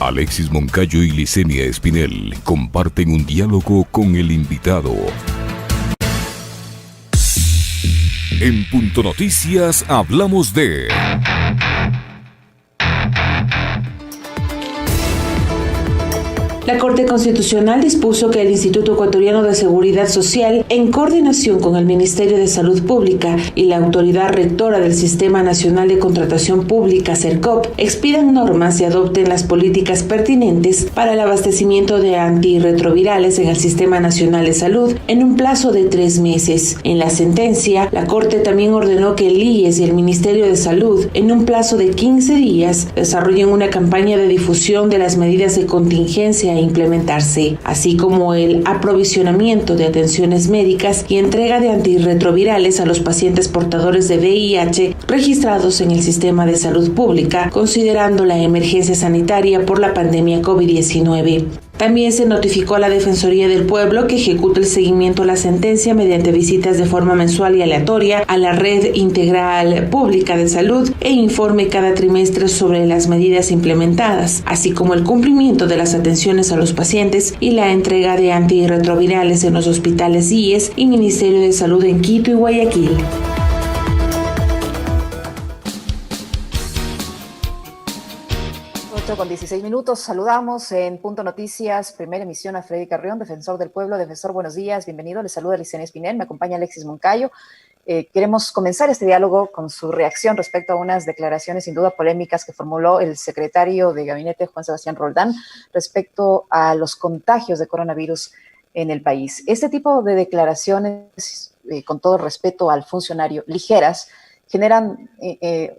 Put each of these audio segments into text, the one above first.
Alexis Moncayo y Licenia Espinel comparten un diálogo con el invitado. En Punto Noticias hablamos de... La Corte Constitucional dispuso que el Instituto Ecuatoriano de Seguridad Social, en coordinación con el Ministerio de Salud Pública y la Autoridad Rectora del Sistema Nacional de Contratación Pública, CERCOP, expidan normas y adopten las políticas pertinentes para el abastecimiento de antirretrovirales en el Sistema Nacional de Salud en un plazo de 3 meses. En la sentencia, la Corte también ordenó que el IES y el Ministerio de Salud, en un plazo de 15 días, desarrollen una campaña de difusión de las medidas de contingencia a implementarse, así como el aprovisionamiento de atenciones médicas y entrega de antirretrovirales a los pacientes portadores de VIH registrados en el sistema de salud pública, considerando la emergencia sanitaria por la pandemia COVID-19. También se notificó a la Defensoría del Pueblo que ejecuta el seguimiento a la sentencia mediante visitas de forma mensual y aleatoria a la Red Integral Pública de Salud e informe cada trimestre sobre las medidas implementadas, así como el cumplimiento de las atenciones a los pacientes y la entrega de antirretrovirales en los hospitales IES y Ministerio de Salud en Quito y Guayaquil. Con 16 minutos, saludamos en Punto Noticias, primera emisión, a Freddy Carrión, defensor del pueblo. Defensor, buenos días, bienvenido. Le saluda Licenia Espinel, me acompaña Alexis Moncayo. Queremos comenzar este diálogo con su reacción respecto a unas declaraciones sin duda polémicas que formuló el secretario de Gabinete, Juan Sebastián Roldán, respecto a los contagios de coronavirus en el país. Este tipo de declaraciones, con todo respeto al funcionario, ligeras, generan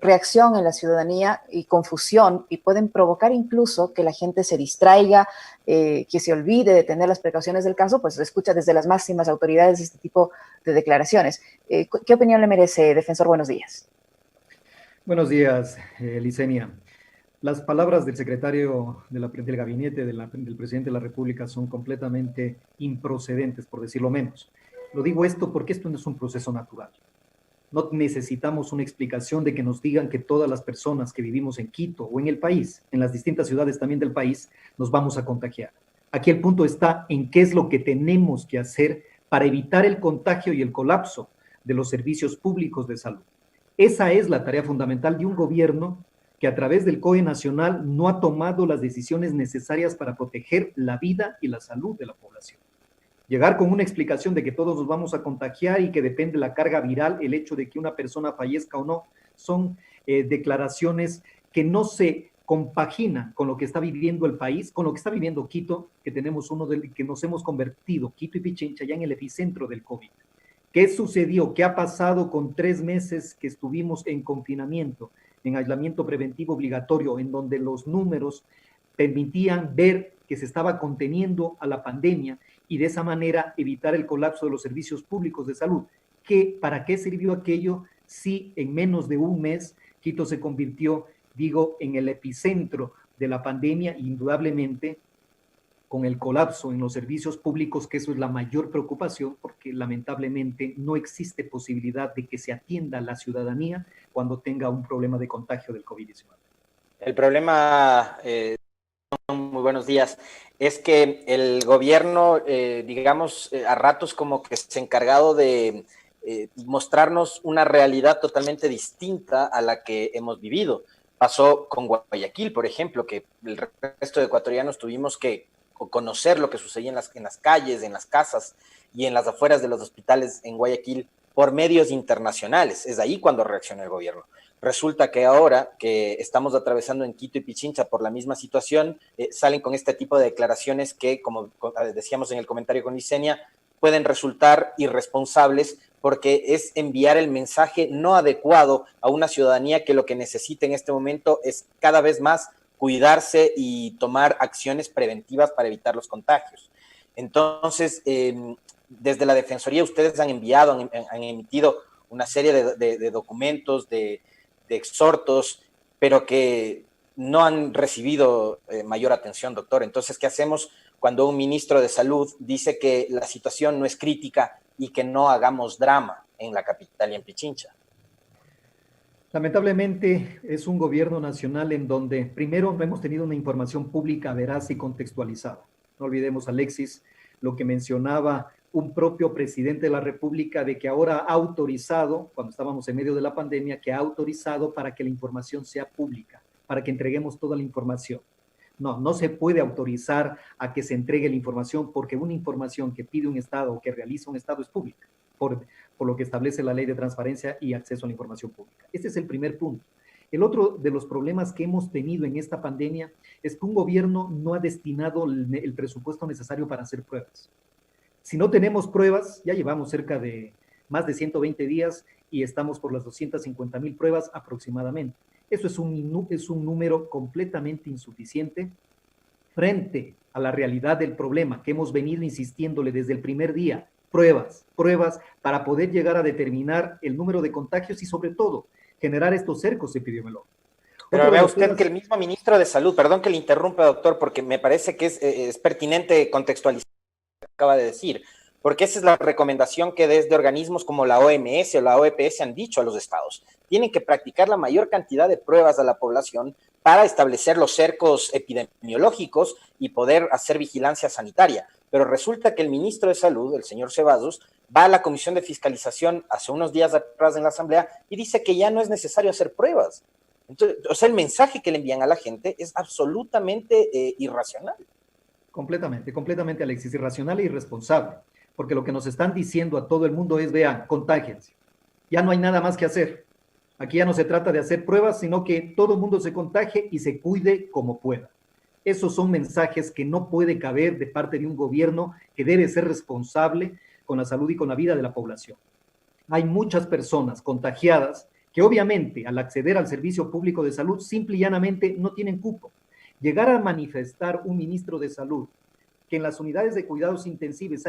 reacción en la ciudadanía y confusión, y pueden provocar incluso que la gente se distraiga, que se olvide de tener las precauciones del caso, pues se escucha desde las máximas autoridades este tipo de declaraciones. ¿Qué opinión le merece, defensor? Buenos días. Buenos días, Licenia. Las palabras del secretario del gabinete del presidente de la República son completamente improcedentes, por decirlo menos. Lo digo esto porque esto no es un proceso natural. No necesitamos una explicación de que nos digan que todas las personas que vivimos en Quito o en el país, en las distintas ciudades también del país, nos vamos a contagiar. Aquí el punto está en qué es lo que tenemos que hacer para evitar el contagio y el colapso de los servicios públicos de salud. Esa es la tarea fundamental de un gobierno que a través del COE nacional no ha tomado las decisiones necesarias para proteger la vida y la salud de la población. Llegar con una explicación de que todos nos vamos a contagiar y que depende la carga viral, el hecho de que una persona fallezca o no, son declaraciones que no se compaginan con lo que está viviendo el país, con lo que está viviendo Quito, que tenemos que nos hemos convertido, Quito y Pichincha, ya en el epicentro del COVID. ¿Qué sucedió? ¿Qué ha pasado con 3 meses que estuvimos en confinamiento, en aislamiento preventivo obligatorio, en donde los números permitían ver que se estaba conteniendo a la pandemia y de esa manera evitar el colapso de los servicios públicos de salud? ¿Para qué sirvió aquello si en menos de un mes Quito se convirtió, en el epicentro de la pandemia, indudablemente con el colapso en los servicios públicos, que eso es la mayor preocupación, porque lamentablemente no existe posibilidad de que se atienda a la ciudadanía cuando tenga un problema de contagio del COVID-19? El problema, muy buenos días, es que el gobierno, a ratos como que se ha encargado de mostrarnos una realidad totalmente distinta a la que hemos vivido. Pasó con Guayaquil, por ejemplo, que el resto de ecuatorianos tuvimos que conocer lo que sucedía en las calles, en las casas y en las afueras de los hospitales en Guayaquil por medios internacionales. Es ahí cuando reaccionó el gobierno. Resulta que ahora que estamos atravesando en Quito y Pichincha por la misma situación, salen con este tipo de declaraciones que, como decíamos en el comentario con Licenia, pueden resultar irresponsables porque es enviar el mensaje no adecuado a una ciudadanía que lo que necesita en este momento es cada vez más cuidarse y tomar acciones preventivas para evitar los contagios. Entonces, desde la Defensoría ustedes han enviado, han emitido una serie de documentos, de exhortos, pero que no han recibido mayor atención, doctor. Entonces, ¿qué hacemos cuando un ministro de Salud dice que la situación no es crítica y que no hagamos drama en la capital y en Pichincha? Lamentablemente es un gobierno nacional en donde primero no hemos tenido una información pública veraz y contextualizada. No olvidemos, Alexis, lo que mencionaba un propio presidente de la República de que ahora ha autorizado, cuando estábamos en medio de la pandemia, que ha autorizado para que la información sea pública, para que entreguemos toda la información. No, no se puede autorizar a que se entregue la información porque una información que pide un Estado o que realiza un Estado es pública, por lo que establece la Ley de Transparencia y Acceso a la Información Pública. Este es el primer punto. El otro de los problemas que hemos tenido en esta pandemia es que un gobierno no ha destinado el presupuesto necesario para hacer pruebas. Si no tenemos pruebas, ya llevamos cerca de más de 120 días y estamos por las 250,000 pruebas aproximadamente. Eso es un número completamente insuficiente frente a la realidad del problema que hemos venido insistiéndole desde el primer día. Pruebas para poder llegar a determinar el número de contagios y sobre todo generar estos cercos epidemiológicos. Pero vea usted que el mismo ministro de Salud, perdón que le interrumpa, doctor, porque me parece que es pertinente contextualizar lo que acaba de decir, porque esa es la recomendación que desde organismos como la OMS o la OEPS han dicho a los estados. Tienen que practicar la mayor cantidad de pruebas a la población para establecer los cercos epidemiológicos y poder hacer vigilancia sanitaria. Pero resulta que el ministro de Salud, el señor Ceballos, va a la Comisión de Fiscalización hace unos días atrás en la Asamblea y dice que ya no es necesario hacer pruebas. Entonces, o sea, el mensaje que le envían a la gente es absolutamente irracional. Completamente, Alexis, irracional e irresponsable, porque lo que nos están diciendo a todo el mundo es, vean, contágiense. Ya no hay nada más que hacer. Aquí ya no se trata de hacer pruebas, sino que todo el mundo se contagie y se cuide como pueda. Esos son mensajes que no puede caber de parte de un gobierno que debe ser responsable con la salud y con la vida de la población. Hay muchas personas contagiadas que obviamente al acceder al servicio público de salud simple y llanamente no tienen cupo. Llegar a manifestar un ministro de salud que en las unidades de cuidados intensivos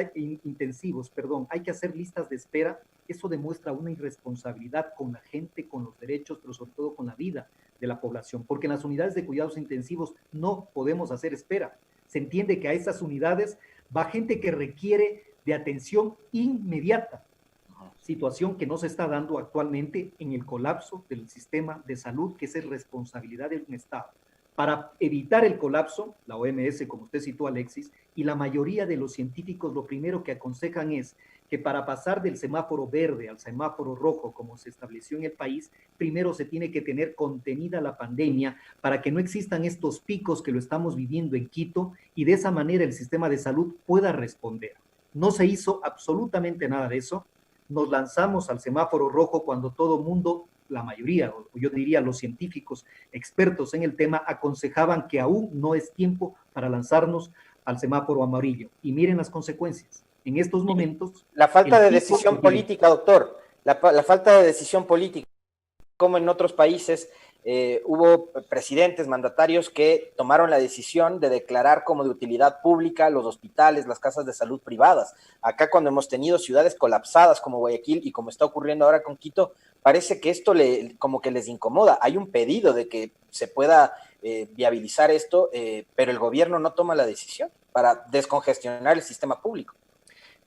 hay que hacer listas de espera, eso demuestra una irresponsabilidad con la gente, con los derechos, pero sobre todo con la vida de la población, porque en las unidades de cuidados intensivos no podemos hacer espera. Se entiende que a esas unidades va gente que requiere de atención inmediata, situación que no se está dando actualmente en el colapso del sistema de salud, que es responsabilidad de un Estado. Para evitar el colapso, la OMS, como usted citó, Alexis, y la mayoría de los científicos lo primero que aconsejan es que para pasar del semáforo verde al semáforo rojo, como se estableció en el país, primero se tiene que tener contenida la pandemia para que no existan estos picos que lo estamos viviendo en Quito y de esa manera el sistema de salud pueda responder. No se hizo absolutamente nada de eso. Nos lanzamos al semáforo rojo cuando todo mundo, la mayoría, o yo diría los científicos expertos en el tema, aconsejaban que aún no es tiempo para lanzarnos al semáforo amarillo. Y miren las consecuencias. En estos momentos... La falta de decisión política, doctor, la falta de decisión política, como en otros países, hubo presidentes, mandatarios que tomaron la decisión de declarar como de utilidad pública los hospitales, las casas de salud privadas. Acá cuando hemos tenido ciudades colapsadas como Guayaquil y como está ocurriendo ahora con Quito, parece que esto como que les incomoda. Hay un pedido de que se pueda viabilizar esto, pero el gobierno no toma la decisión para descongestionar el sistema público.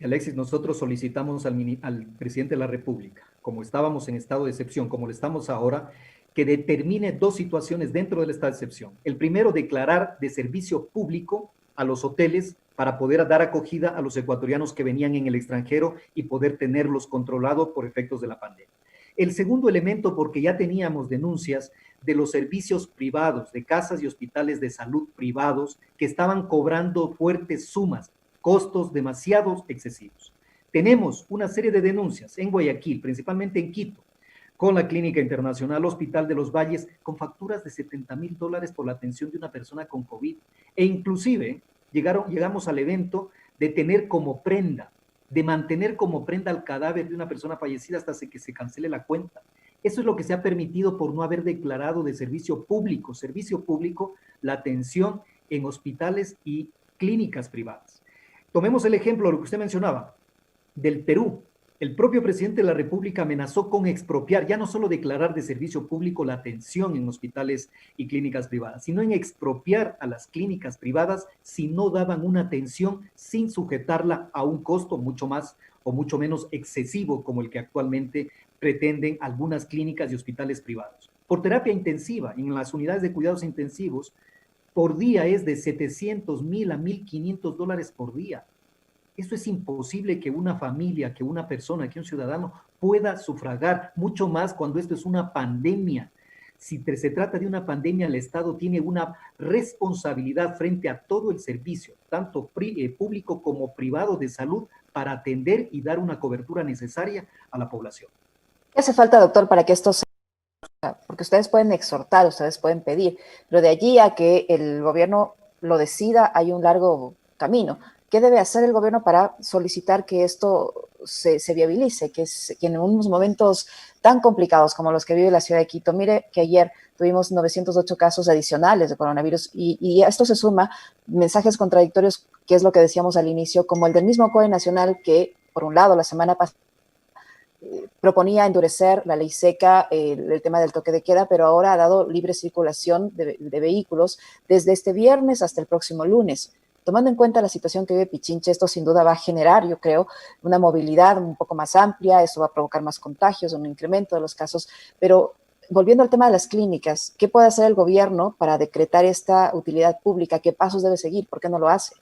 Alexis, nosotros solicitamos al presidente de la República, como estábamos en estado de excepción, como lo estamos ahora, que determine dos situaciones dentro del estado de excepción. El primero, declarar de servicio público a los hoteles para poder dar acogida a los ecuatorianos que venían en el extranjero y poder tenerlos controlados por efectos de la pandemia. El segundo elemento, porque ya teníamos denuncias de los servicios privados, de casas y hospitales de salud privados que estaban cobrando fuertes sumas, costos demasiado excesivos. Tenemos una serie de denuncias en Guayaquil, principalmente en Quito, con la Clínica Internacional Hospital de los Valles, con facturas de $70,000 por la atención de una persona con COVID. E inclusive llegamos al evento de tener como prenda, de mantener como prenda al cadáver de una persona fallecida hasta que se cancele la cuenta. Eso es lo que se ha permitido por no haber declarado de servicio público, la atención en hospitales y clínicas privadas. Tomemos el ejemplo de lo que usted mencionaba, del Perú. El propio presidente de la República amenazó con expropiar, ya no solo declarar de servicio público la atención en hospitales y clínicas privadas, sino en expropiar a las clínicas privadas si no daban una atención sin sujetarla a un costo mucho más o mucho menos excesivo como el que actualmente pretenden algunas clínicas y hospitales privados. Por terapia intensiva, en las unidades de cuidados intensivos, por día es de 700.000 a 1.500 dólares por día. Eso es imposible que una familia, que una persona, que un ciudadano pueda sufragar, mucho más cuando esto es una pandemia. Si se trata de una pandemia, el Estado tiene una responsabilidad frente a todo el servicio, tanto público como privado de salud, para atender y dar una cobertura necesaria a la población. ¿Qué hace falta, doctor, para que esto se... Porque ustedes pueden exhortar, ustedes pueden pedir, pero de allí a que el gobierno lo decida hay un largo camino. ¿Qué debe hacer el gobierno para solicitar que esto se viabilice, que en unos momentos tan complicados como los que vive la ciudad de Quito? Mire que ayer tuvimos 908 casos adicionales de coronavirus y a esto se suma mensajes contradictorios, que es lo que decíamos al inicio, como el del mismo COE Nacional que, por un lado, la semana pasada proponía endurecer la ley seca, el tema del toque de queda, pero ahora ha dado libre circulación de vehículos desde este viernes hasta el próximo lunes. Tomando en cuenta la situación que vive Pichincha, esto sin duda va a generar, yo creo, una movilidad un poco más amplia, eso va a provocar más contagios, un incremento de los casos, pero volviendo al tema de las clínicas, ¿qué puede hacer el gobierno para decretar esta utilidad pública? ¿Qué pasos debe seguir? ¿Por qué no lo hace?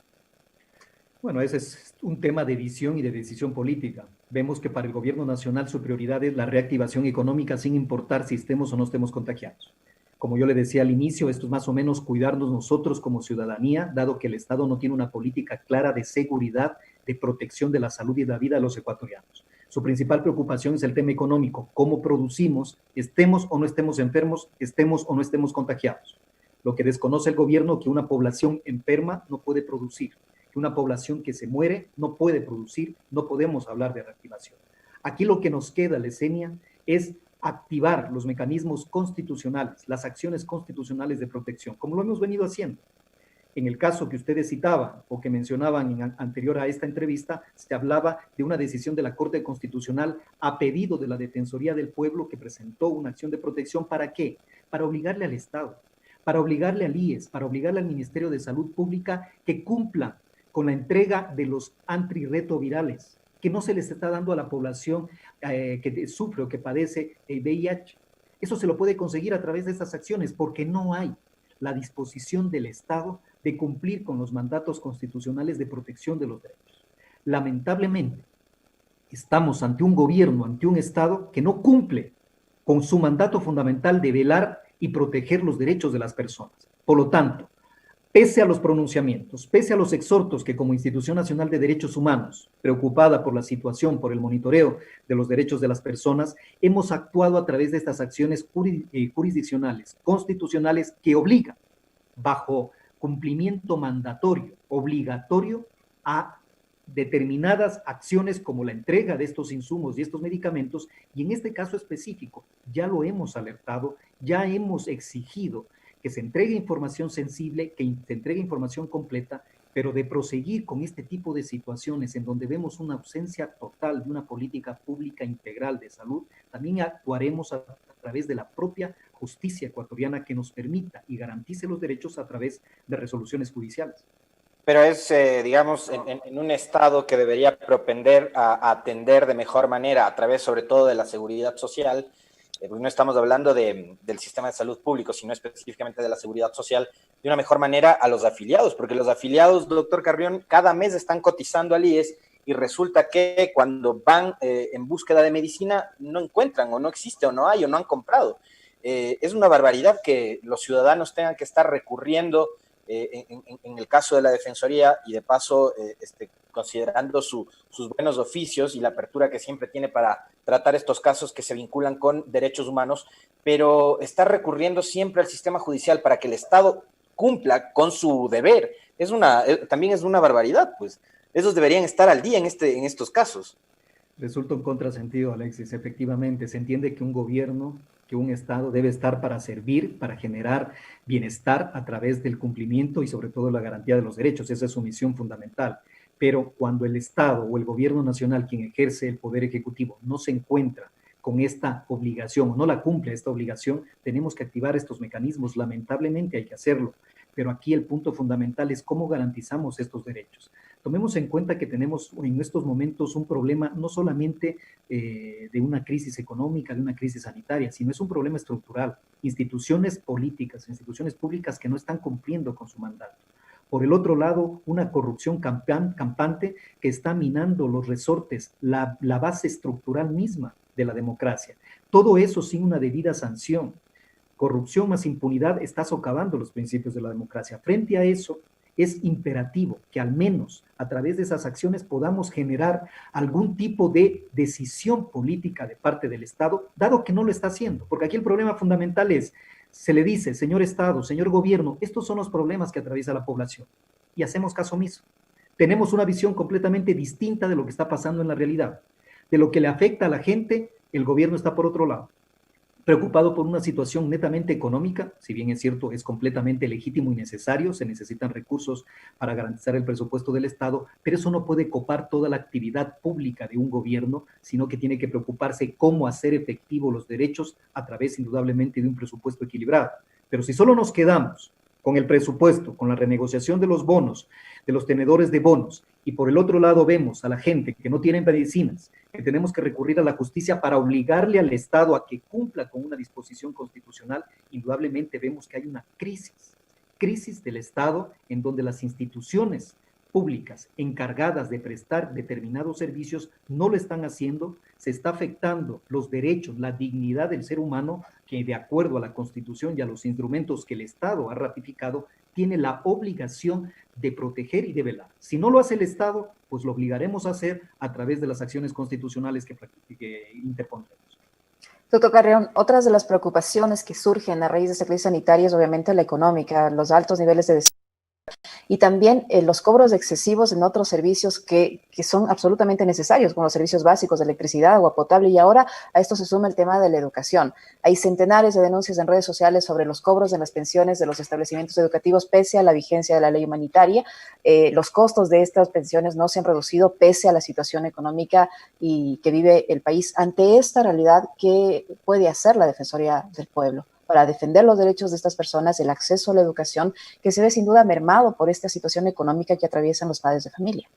Bueno, ese es un tema de visión y de decisión política. Vemos que para el gobierno nacional su prioridad es la reactivación económica sin importar si estemos o no estemos contagiados. Como yo le decía al inicio, esto es más o menos cuidarnos nosotros como ciudadanía, dado que el Estado no tiene una política clara de seguridad, de protección de la salud y de la vida de los ecuatorianos. Su principal preocupación es el tema económico, cómo producimos, estemos o no estemos enfermos, estemos o no estemos contagiados. Lo que desconoce el gobierno, que una población enferma no puede producir, que una población que se muere no puede producir, no podemos hablar de reactivación. Aquí lo que nos queda, Lesenia, es activar los mecanismos constitucionales, las acciones constitucionales de protección, como lo hemos venido haciendo. En el caso que ustedes citaban o que mencionaban anterior a esta entrevista, se hablaba de una decisión de la Corte Constitucional a pedido de la Defensoría del Pueblo, que presentó una acción de protección. ¿Para qué? Para obligarle al Estado, para obligarle al IES, para obligarle al Ministerio de Salud Pública que cumpla con la entrega de los antirretrovirales, que no se les está dando a la población que sufre o que padece el VIH. Eso se lo puede conseguir a través de estas acciones, porque no hay la disposición del Estado de cumplir con los mandatos constitucionales de protección de los derechos. Lamentablemente, estamos ante un gobierno, ante un Estado que no cumple con su mandato fundamental de velar y proteger los derechos de las personas. Por lo tanto, pese a los pronunciamientos, pese a los exhortos que como Institución Nacional de Derechos Humanos, preocupada por la situación, por el monitoreo de los derechos de las personas, hemos actuado a través de estas acciones jurisdiccionales, constitucionales, que obligan, bajo cumplimiento mandatorio, obligatorio, a determinadas acciones como la entrega de estos insumos y estos medicamentos, y en este caso específico ya lo hemos alertado, ya hemos exigido que se entregue información sensible, que se entregue información completa, pero de proseguir con este tipo de situaciones en donde vemos una ausencia total de una política pública integral de salud, también actuaremos a través de la propia justicia ecuatoriana, que nos permita y garantice los derechos a través de resoluciones judiciales. Pero es, digamos, en un Estado que debería propender a atender de mejor manera, a través sobre todo de la seguridad social, pues no estamos hablando del sistema de salud público, sino específicamente de la seguridad social, de una mejor manera a los afiliados, porque los afiliados, doctor Carrión, cada mes están cotizando al IES y resulta que cuando van en búsqueda de medicina no encuentran, o no existe, o no hay, o no han comprado. Es una barbaridad que los ciudadanos tengan que estar recurriendo en el caso de la Defensoría, y de paso considerando sus buenos oficios y la apertura que siempre tiene para tratar estos casos que se vinculan con derechos humanos, pero está recurriendo siempre al sistema judicial para que el Estado cumpla con su deber. También es una barbaridad, pues. Esos deberían estar al día en estos casos. Resulta un contrasentido, Alexis. Efectivamente, se entiende que un gobierno, que un Estado debe estar para servir, para generar bienestar a través del cumplimiento y sobre todo la garantía de los derechos. Esa es su misión fundamental. Pero cuando el Estado o el gobierno nacional, quien ejerce el poder ejecutivo, no se encuentra con esta obligación o no la cumple esta obligación, tenemos que activar estos mecanismos. Lamentablemente hay que hacerlo. pero aquí el punto fundamental es cómo garantizamos estos derechos. Tomemos en cuenta que tenemos en estos momentos un problema no solamente de una crisis económica, de una crisis sanitaria, sino es un problema estructural. Instituciones políticas, instituciones públicas que no están cumpliendo con su mandato. Por el otro lado, una corrupción campante que está minando los resortes, la base estructural misma de la democracia. Todo eso sin una debida sanción. Corrupción más impunidad está socavando los principios de la democracia. Frente a eso, es imperativo que al menos a través de esas acciones podamos generar algún tipo de decisión política de parte del Estado, dado que no lo está haciendo. Porque aquí el problema fundamental es, se le dice, señor Estado, señor gobierno, estos son los problemas que atraviesa la población. Y hacemos caso omiso. Tenemos una visión completamente distinta de lo que está pasando en la realidad. De lo que le afecta a la gente, el gobierno está por otro lado. Preocupado por una situación netamente económica, si bien es cierto, es completamente legítimo y necesario, se necesitan recursos para garantizar el presupuesto del Estado, pero eso no puede copar toda la actividad pública de un gobierno, sino que tiene que preocuparse cómo hacer efectivos los derechos a través, indudablemente, de un presupuesto equilibrado. Pero si solo nos quedamos con el presupuesto, con la renegociación de los bonos, de los tenedores de bonos, y por el otro lado vemos a la gente que no tiene medicinas, que tenemos que recurrir a la justicia para obligarle al Estado a que cumpla con una disposición constitucional, indudablemente vemos que hay una crisis del Estado en donde las instituciones públicas encargadas de prestar determinados servicios no lo están haciendo, se está afectando los derechos, la dignidad del ser humano, que de acuerdo a la Constitución y a los instrumentos que el Estado ha ratificado, tiene la obligación de proteger y de velar. Si no lo hace el Estado, pues lo obligaremos a hacer a través de las acciones constitucionales que interpondremos. Doctor Carrión, otras de las preocupaciones que surgen a raíz de esta crisis sanitaria es obviamente la económica, los altos niveles de desigualdad y también los cobros excesivos en otros servicios que son absolutamente necesarios, como los servicios básicos de electricidad, agua potable, y ahora a esto se suma el tema de la educación. Hay centenares de denuncias en redes sociales sobre los cobros de las pensiones de los establecimientos educativos pese a la vigencia de la ley humanitaria. Los costos de estas pensiones no se han reducido pese a la situación económica y que vive el país. Ante esta realidad, ¿qué puede hacer la Defensoría del Pueblo para defender los derechos de estas personas, el acceso a la educación, que se ve sin duda mermado por esta situación económica que atraviesan los padres de familia?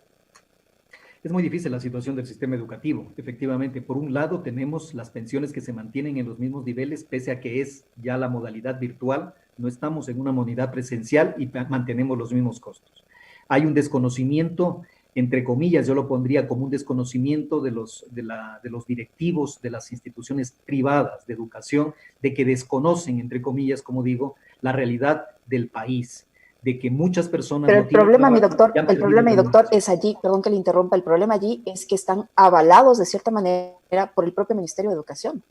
Es muy difícil la situación del sistema educativo. Efectivamente, por un lado tenemos las pensiones que se mantienen en los mismos niveles, pese a que es ya la modalidad virtual, no estamos en una modalidad presencial y mantenemos los mismos costos. Hay un desconocimiento, entre comillas, yo lo pondría como un desconocimiento de los directivos de las instituciones privadas de educación, de que desconocen, entre comillas, como digo, la realidad del país, de que muchas personas... Pero el problema, mi doctor, es allí, perdón que le interrumpa, el problema allí es que están avalados de cierta manera por el propio Ministerio de Educación.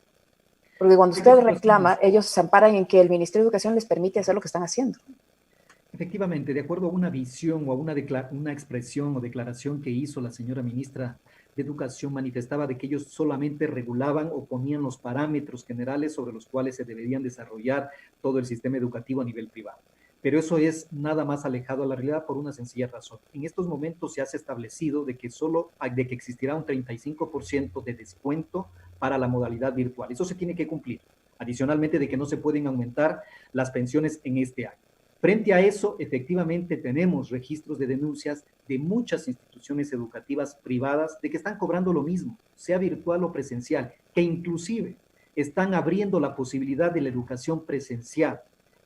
Porque cuando usted reclama, ellos se amparan en que el Ministerio de Educación les permite hacer lo que están haciendo. Efectivamente, de acuerdo a una visión o a una expresión o declaración que hizo la señora ministra de Educación, manifestaba de que ellos solamente regulaban o ponían los parámetros generales sobre los cuales se deberían desarrollar todo el sistema educativo a nivel privado. Pero eso es nada más alejado a la realidad por una sencilla razón. En estos momentos se ha establecido de que existirá un 35% de descuento para la modalidad virtual. Eso se tiene que cumplir. Adicionalmente de que no se pueden aumentar las pensiones en este año. Frente a eso, efectivamente tenemos registros de denuncias de muchas instituciones educativas privadas de que están cobrando lo mismo, sea virtual o presencial, que inclusive están abriendo la posibilidad de la educación presencial.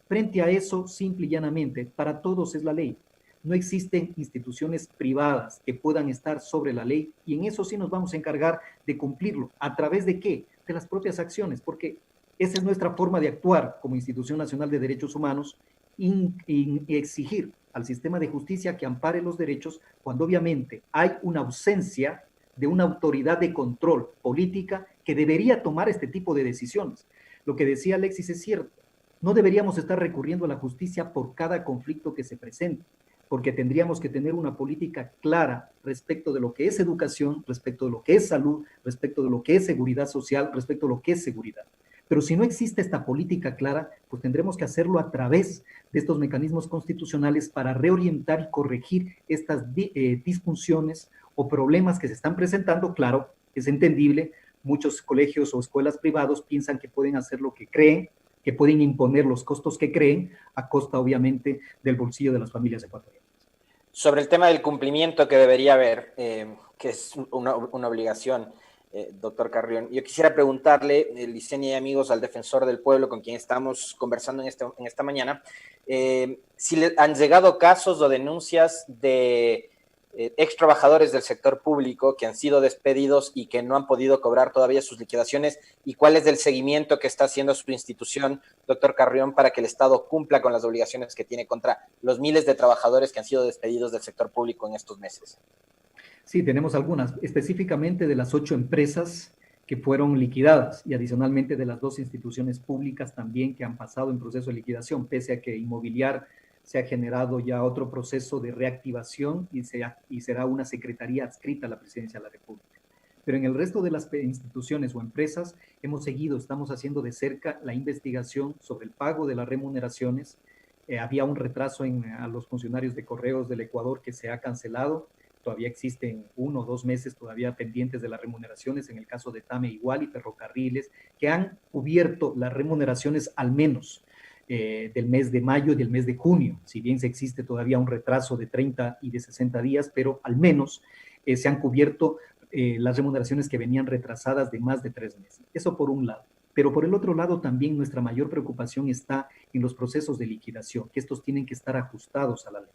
Frente a eso, simple y llanamente, para todos es la ley. No existen instituciones privadas que puedan estar sobre la ley y en eso sí nos vamos a encargar de cumplirlo. ¿A través de qué? De las propias acciones, porque esa es nuestra forma de actuar como Institución Nacional de Derechos Humanos y exigir al sistema de justicia que ampare los derechos cuando obviamente hay una ausencia de una autoridad de control política que debería tomar este tipo de decisiones. Lo que decía Alexis es cierto. No deberíamos estar recurriendo a la justicia por cada conflicto que se presente, porque tendríamos que tener una política clara respecto de lo que es educación, respecto de lo que es salud, respecto de lo que es seguridad social, respecto de lo que es seguridad. Pero si no existe esta política clara, pues tendremos que hacerlo a través de estos mecanismos constitucionales para reorientar y corregir estas disfunciones o problemas que se están presentando. Claro, es entendible, muchos colegios o escuelas privados piensan que pueden hacer lo que creen, que pueden imponer los costos que creen a costa, obviamente, del bolsillo de las familias ecuatorianas. Sobre el tema del cumplimiento que debería haber, que es una obligación, doctor Carrión, yo quisiera preguntarle, Licenia y amigos, al defensor del pueblo con quien estamos conversando en esta mañana, si le han llegado casos o denuncias de ex trabajadores del sector público que han sido despedidos y que no han podido cobrar todavía sus liquidaciones, y cuál es el seguimiento que está haciendo su institución, doctor Carrión, para que el Estado cumpla con las obligaciones que tiene contra los miles de trabajadores que han sido despedidos del sector público en estos meses. Sí, tenemos algunas, específicamente de las 8 empresas que fueron liquidadas y adicionalmente de las 2 instituciones públicas también que han pasado en proceso de liquidación, pese a que Inmobiliar se ha generado ya otro proceso de reactivación y será una secretaría adscrita a la Presidencia de la República. Pero en el resto de las instituciones o empresas estamos haciendo de cerca la investigación sobre el pago de las remuneraciones. Había un retraso a los funcionarios de Correos del Ecuador que se ha cancelado. Todavía existen 1 o 2 meses todavía pendientes de las remuneraciones, en el caso de TAME igual y Ferrocarriles, que han cubierto las remuneraciones al menos del mes de mayo y del mes de junio, si bien existe todavía un retraso de 30 y de 60 días, pero al menos se han cubierto las remuneraciones que venían retrasadas de más de 3 meses. Eso por un lado. Pero por el otro lado también nuestra mayor preocupación está en los procesos de liquidación, que estos tienen que estar ajustados a la ley.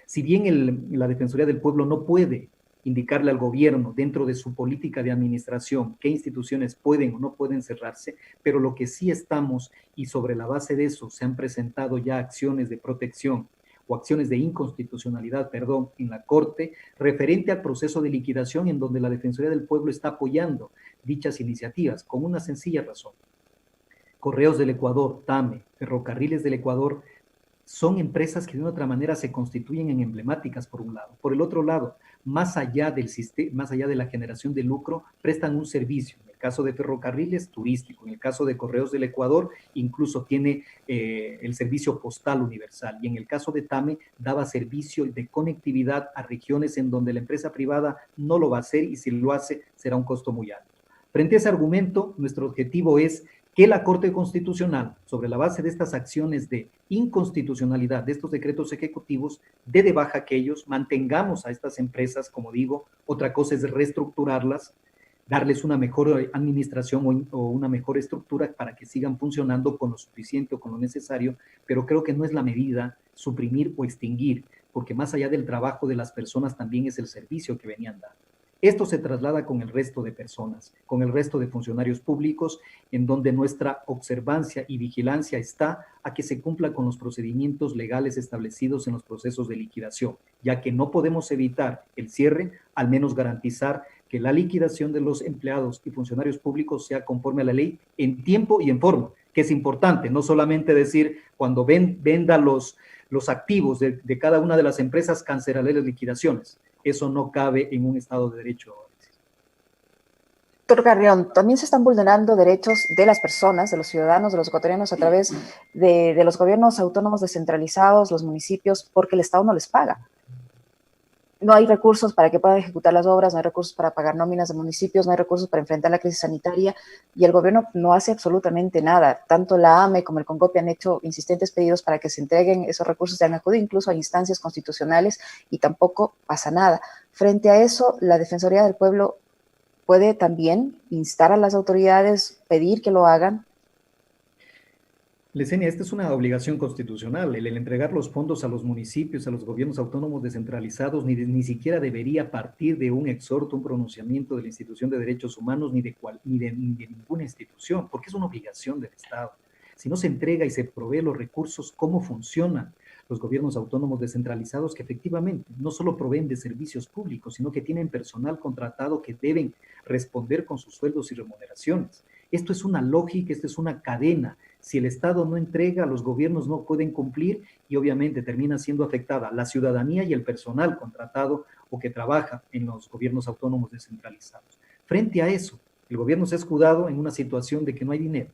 Si bien la Defensoría del Pueblo no puede indicarle al gobierno dentro de su política de administración qué instituciones pueden o no pueden cerrarse, pero lo que sí estamos, y sobre la base de eso se han presentado ya acciones de protección o acciones de inconstitucionalidad, en la Corte, referente al proceso de liquidación en donde la Defensoría del Pueblo está apoyando dichas iniciativas con una sencilla razón. Correos del Ecuador, TAME, Ferrocarriles del Ecuador, son empresas que de una otra manera se constituyen en emblemáticas por un lado. Por el otro lado, más allá del sistema, más allá de la generación de lucro, prestan un servicio. En el caso de Ferrocarriles, turístico. En el caso de Correos del Ecuador, incluso tiene el servicio postal universal. Y en el caso de TAME, daba servicio de conectividad a regiones en donde la empresa privada no lo va a hacer, y si lo hace, será un costo muy alto. Frente a ese argumento, nuestro objetivo es que la Corte Constitucional, sobre la base de estas acciones de inconstitucionalidad de estos decretos ejecutivos, dé de baja aquellos, mantengamos a estas empresas, como digo, otra cosa es reestructurarlas, darles una mejor administración o una mejor estructura para que sigan funcionando con lo suficiente o con lo necesario, pero creo que no es la medida suprimir o extinguir, porque más allá del trabajo de las personas también es el servicio que venían dando. Esto se traslada con el resto de personas, con el resto de funcionarios públicos, en donde nuestra observancia y vigilancia está a que se cumpla con los procedimientos legales establecidos en los procesos de liquidación, ya que no podemos evitar el cierre, al menos garantizar que la liquidación de los empleados y funcionarios públicos sea conforme a la ley en tiempo y en forma, que es importante, no solamente decir cuando venda los activos de cada una de las empresas, cancelaré las liquidaciones. Eso no cabe en un Estado de Derecho. Doctor Carrión, también se están vulnerando derechos de las personas, de los ciudadanos, de los ecuatorianos a través de los gobiernos autónomos descentralizados, los municipios, porque el Estado no les paga. No hay recursos para que puedan ejecutar las obras, no hay recursos para pagar nóminas de municipios, no hay recursos para enfrentar la crisis sanitaria, y el gobierno no hace absolutamente nada. Tanto la AME como el CONCOPI han hecho insistentes pedidos para que se entreguen esos recursos, se han acudido incluso a instancias constitucionales y tampoco pasa nada. Frente a eso, la Defensoría del Pueblo puede también instar a las autoridades, pedir que lo hagan. Licenia, esta es una obligación constitucional. El entregar los fondos a los municipios, a los gobiernos autónomos descentralizados, ni siquiera debería partir de un exhorto, un pronunciamiento de la institución de derechos humanos, ni de ninguna institución, porque es una obligación del Estado. Si no se entrega y se provee los recursos, ¿cómo funcionan los gobiernos autónomos descentralizados que efectivamente no solo proveen de servicios públicos, sino que tienen personal contratado que deben responder con sus sueldos y remuneraciones? Esto es una lógica, esto es una cadena. Si el Estado no entrega, los gobiernos no pueden cumplir y obviamente termina siendo afectada la ciudadanía y el personal contratado o que trabaja en los gobiernos autónomos descentralizados. Frente a eso, el gobierno se ha escudado en una situación de que no hay dinero,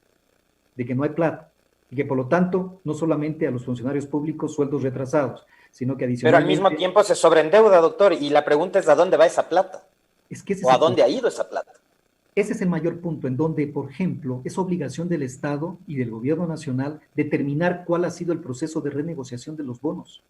de que no hay plata, y que por lo tanto no solamente a los funcionarios públicos sueldos retrasados, sino que adicionalmente... Pero al mismo tiempo se sobreendeuda, doctor, y la pregunta es ¿a dónde va esa plata? Es que ¿O a dónde ha ido esa plata? Ese es el mayor punto en donde, por ejemplo, es obligación del Estado y del gobierno nacional determinar cuál ha sido el proceso de renegociación de los bonos,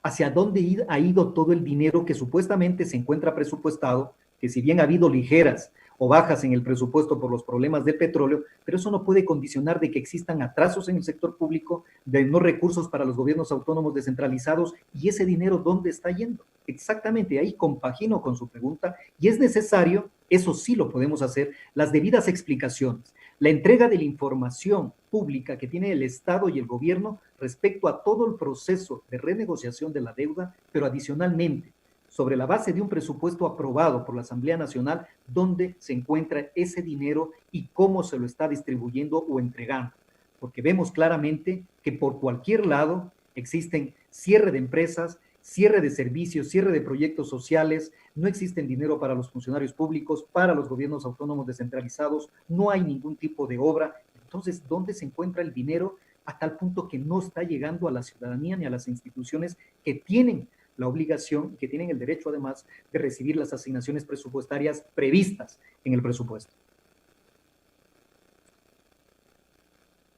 hacia dónde ha ido todo el dinero que supuestamente se encuentra presupuestado, que si bien ha habido ligeras o bajas en el presupuesto por los problemas del petróleo, pero eso no puede condicionar de que existan atrasos en el sector público, de no recursos para los gobiernos autónomos descentralizados, y ese dinero, ¿dónde está yendo? Exactamente, ahí compagino con su pregunta, y es necesario, eso sí lo podemos hacer, las debidas explicaciones, la entrega de la información pública que tiene el Estado y el gobierno respecto a todo el proceso de renegociación de la deuda, pero adicionalmente, sobre la base de un presupuesto aprobado por la Asamblea Nacional, dónde se encuentra ese dinero y cómo se lo está distribuyendo o entregando. Porque vemos claramente que por cualquier lado existen cierre de empresas, cierre de servicios, cierre de proyectos sociales, no existen dinero para los funcionarios públicos, para los gobiernos autónomos descentralizados, no hay ningún tipo de obra. Entonces, ¿dónde se encuentra el dinero? A tal punto que no está llegando a la ciudadanía ni a las instituciones que tienen la obligación, que tienen el derecho además de recibir las asignaciones presupuestarias previstas en el presupuesto.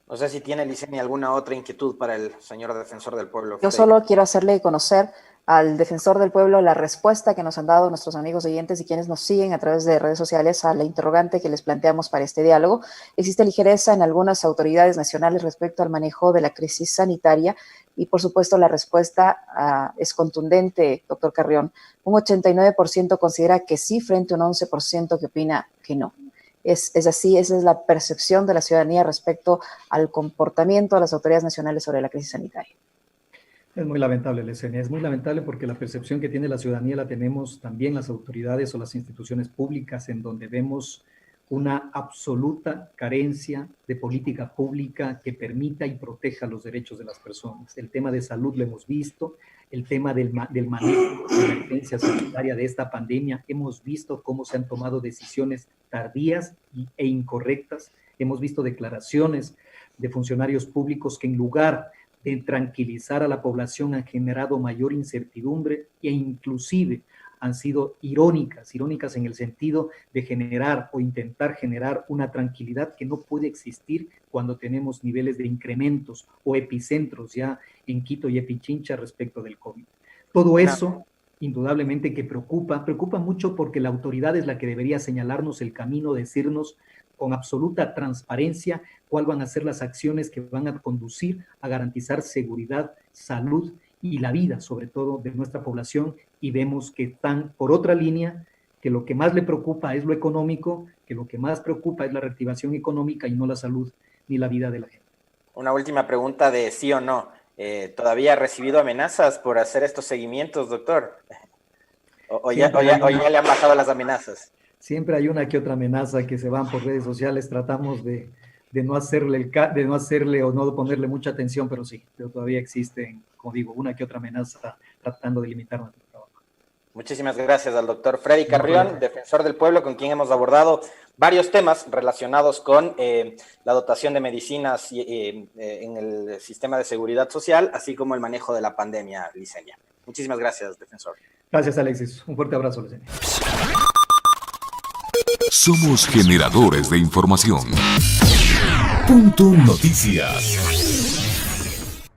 No sé si tiene, Licenia, alguna otra inquietud para el señor defensor del pueblo. Yo solo quiero hacerle conocer al defensor del pueblo la respuesta que nos han dado nuestros amigos oyentes y quienes nos siguen a través de redes sociales a la interrogante que les planteamos para este diálogo. Existe ligereza en algunas autoridades nacionales respecto al manejo de la crisis sanitaria y, por supuesto, la respuesta es contundente, doctor Carrión. Un 89% considera que sí frente a un 11% que opina que no. Es así, esa es la percepción de la ciudadanía respecto al comportamiento de las autoridades nacionales sobre la crisis sanitaria. Es muy lamentable, Licenia, es muy lamentable porque la percepción que tiene la ciudadanía la tenemos también las autoridades o las instituciones públicas, en donde vemos una absoluta carencia de política pública que permita y proteja los derechos de las personas. El tema de salud lo hemos visto, el tema del manejo de la emergencia sanitaria de esta pandemia, hemos visto cómo se han tomado decisiones tardías e incorrectas, hemos visto declaraciones de funcionarios públicos que en lugar de tranquilizar a la población han generado mayor incertidumbre e inclusive han sido irónicas en el sentido de generar o intentar generar una tranquilidad que no puede existir cuando tenemos niveles de incrementos o epicentros ya en Quito y Pichincha respecto del COVID. Todo eso indudablemente que preocupa mucho porque la autoridad es la que debería señalarnos el camino, decirnos con absoluta transparencia cuáles van a ser las acciones que van a conducir a garantizar seguridad, salud y la vida, sobre todo, de nuestra población, y vemos que están por otra línea, que lo que más le preocupa es lo económico, que lo que más preocupa es la reactivación económica y no la salud ni la vida de la gente. Una última pregunta de sí o no. ¿Todavía ha recibido amenazas por hacer estos seguimientos, doctor? ¿O ya le han bajado las amenazas? Siempre hay una que otra amenaza que se van por redes sociales, tratamos de no hacerle o no ponerle mucha atención, pero sí, pero todavía existen, como digo, una que otra amenaza tratando de limitar nuestro trabajo. Muchísimas gracias al doctor Freddy Carrión, defensor del pueblo, con quien hemos abordado varios temas relacionados con la dotación de medicinas en el sistema de seguridad social, así como el manejo de la pandemia, Licenia. Muchísimas gracias, defensor. Gracias, Alexis. Un fuerte abrazo, Licenia. Somos generadores de información. Punto Noticias.